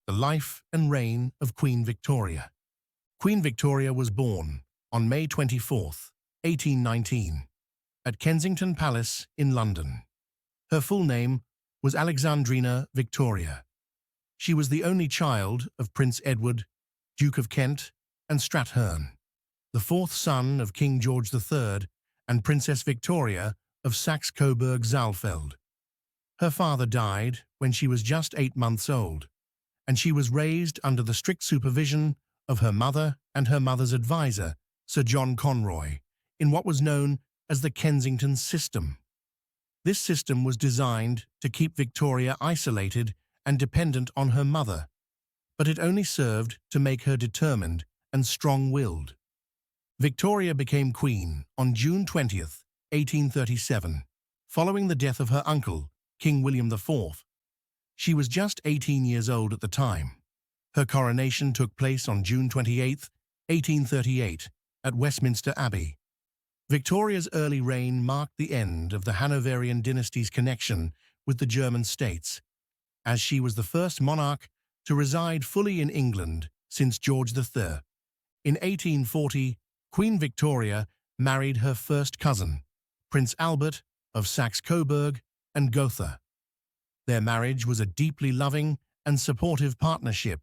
the life and reign of Queen Victoria. Queen Victoria was born on May 24, 1819, at Kensington Palace in London. Her full name was Alexandrina Victoria. She was the only child of Prince Edward, Duke of Kent and Strathearn, the fourth son of King George III and Princess Victoria of Saxe-Coburg-Saalfeld. Her father died when she was just 8 months old, and she was raised under the strict supervision of her mother and her mother's advisor, Sir John Conroy, in what was known as the Kensington system. This system was designed to keep Victoria isolated and dependent on her mother, but it only served to make her determined and strong-willed. Victoria became queen on June 20, 1837, following the death of her uncle, King William IV. She was just 18 years old at the time. Her coronation took place on June 28, 1838, at Westminster Abbey. Victoria's early reign marked the end of the Hanoverian dynasty's connection with the German states, as she was the first monarch to reside fully in England since George III. In 1840, Queen Victoria married her first cousin, Prince Albert of Saxe-Coburg and Gotha. Their marriage was a deeply loving and supportive partnership,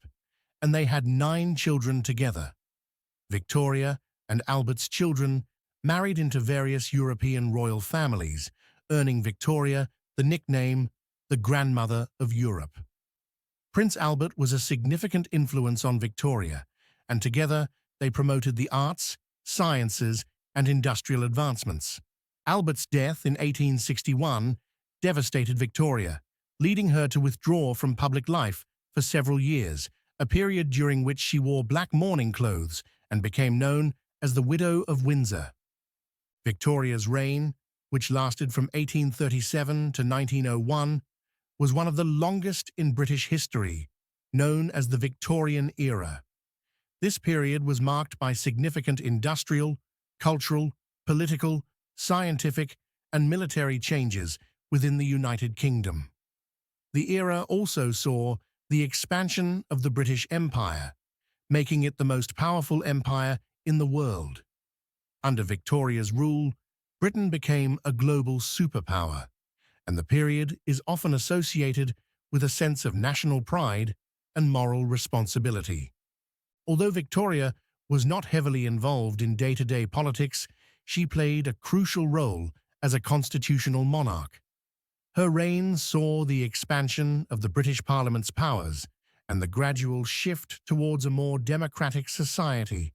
and they had 9 children together. Victoria and Albert's children married into various European royal families, earning Victoria the nickname the Grandmother of Europe. Prince Albert was a significant influence on Victoria, and together they promoted the arts, sciences, and industrial advancements. Albert's death in 1861 devastated Victoria, leading her to withdraw from public life for several years, a period during which she wore black mourning clothes and became known as the Widow of Windsor. Victoria's reign, which lasted from 1837 to 1901, was one of the longest in British history, known as the Victorian era. This period was marked by significant industrial, cultural, political, scientific, and military changes within the United Kingdom. The era also saw the expansion of the British Empire, making it the most powerful empire in the world. Under Victoria's rule, Britain became a global superpower, and the period is often associated with a sense of national pride and moral responsibility. Although Victoria was not heavily involved in day-to-day politics, she played a crucial role as a constitutional monarch. Her reign saw the expansion of the British Parliament's powers and the gradual shift towards a more democratic society.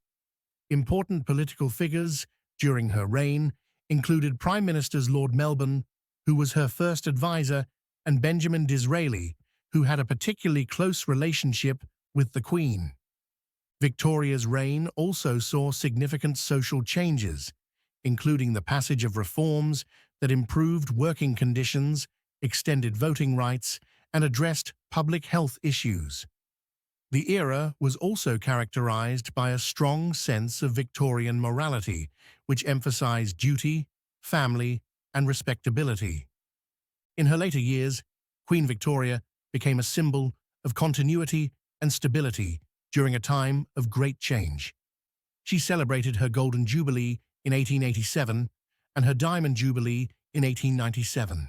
Important political figures during her reign included Prime Ministers Lord Melbourne, who was her first advisor, and Benjamin Disraeli, who had a particularly close relationship with the Queen. Victoria's reign also saw significant social changes, including the passage of reforms that improved working conditions, extended voting rights, and addressed public health issues. The era was also characterized by a strong sense of Victorian morality, which emphasized duty, family, and respectability. In her later years, Queen Victoria became a symbol of continuity and stability during a time of great change. She celebrated her Golden Jubilee in 1887 and her Diamond Jubilee in 1897,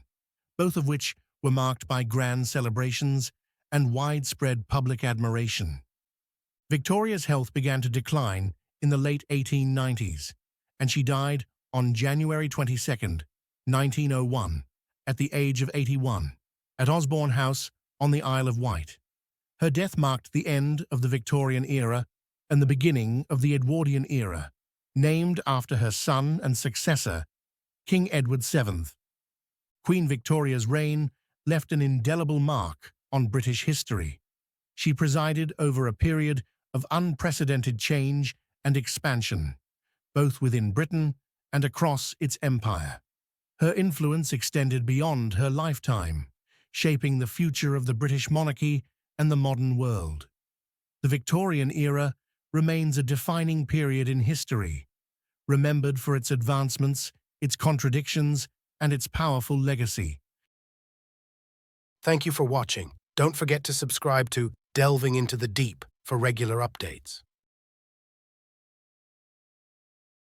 both of which were marked by grand celebrations and widespread public admiration. Victoria's health began to decline in the late 1890s, and she died on January 22, 1901, at the age of 81, at Osborne House on the Isle of Wight. Her death marked the end of the Victorian era and the beginning of the Edwardian era, named after her son and successor, King Edward VII. Queen Victoria's reign left an indelible mark on British history. She presided over a period of unprecedented change and expansion, both within Britain and across its empire. Her influence extended beyond her lifetime, shaping the future of the British monarchy and the modern world. The Victorian era remains a defining period in history, remembered for its advancements, its contradictions, and its powerful legacy. Thank you for watching. Don't forget to subscribe to delving into the deep for regular updates.